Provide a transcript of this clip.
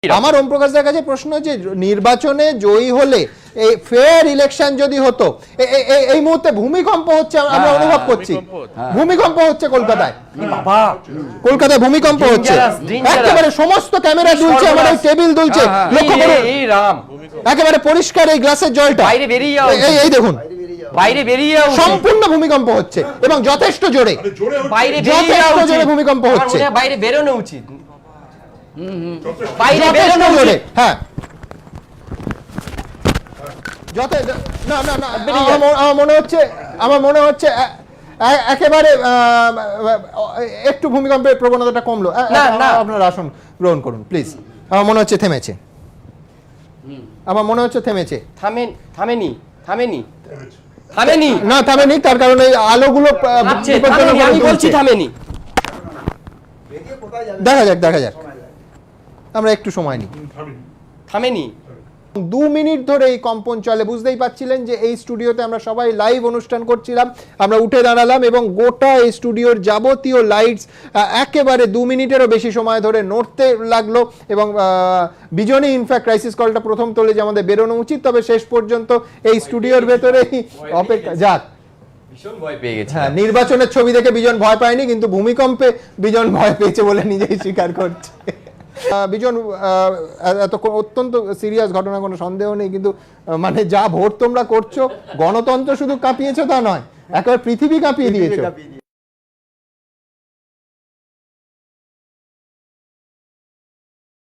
আমার ওম প্রকাশদার কাছে প্রশ্ন হচ্ছে নির্বাচনে জয়ী হলে এই ফেয়ার ইলেকশন যদি হতো এই মুহূর্তে ভূমিকম্প হচ্ছে আমরা অনুভব করছি ভূমিকম্প হচ্ছে কলকাতায় কলকাতায় ভূমিকম্প হচ্ছে একেবারে সমস্ত ক্যামেরা দুলছে আমাদের টেবিল দুলছে লক্ষ্য করুন এই রাম একেবারে পরিষ্কার এই গ্লাসের জলটা বাইরে বেরিয়ে যাও এই দেখুন বাইরে বেরিয়ে যাও সম্পূর্ণ ভূমিকম্প হচ্ছে এবং যথেষ্ট জোরে বাইরে বেরিয়ে যাও জোরে ভূমিকম্প হচ্ছে বাইরে বেরোনো উচিত বাইরে বেরোনো জোরে হ্যাঁ যত না না না আমার মনে হচ্ছে একেবারে একটু ভূমিকম্পের প্রবণতাটা কমলো না আপনারা আসুন গ্রহণ করুন প্লিজ আমার মনে হচ্ছে থেমেছে থামেনি না থামেনি তার কারণে আলোগুলো আমি বলছি থামেনি দেখা যাক আমরা একটু সময় নিই থামেনি 2 মিনিট ধরে এই কম্পন চলে বুঝতেই পাচ্ছিলেন যে এই স্টুডিওতে আমরা সবাই লাইভ অনুষ্ঠান করছিলাম আমরা উঠে দাঁড়ালাম এবং গোটা এই স্টুডিওর যাবতীয় লাইটস একেবারে 2 মিনিটেরও বেশি সময় ধরে নড়তে লাগলো এবং বিজনই ইনফ্যাক্ট ক্রাইসিস কলটা প্রথম তোলে যে আমাদের বেরোনো উচিত তবে শেষ পর্যন্ত এই স্টুডিওর ভেতরেই অপেক্ষা যাক ভীষণ ভয় পেয়ে গেছে হ্যাঁ নির্বাচনের ছবি দেখে বিজন ভয় পায়নি কিন্তু ভূমিকম্পে বিজন ভয় পেয়েছে বলে নিজেই স্বীকার করছে বিজন এত অত্যন্ত সিরিয়াস ঘটনা কোনো সন্দেহ নেই কিন্তু মানে যা ভোট তোমরা করছো গণতন্ত্র শুধু কাঁপিয়েছো তা নয় একেবারে পৃথিবী কাঁপিয়ে দিয়েছো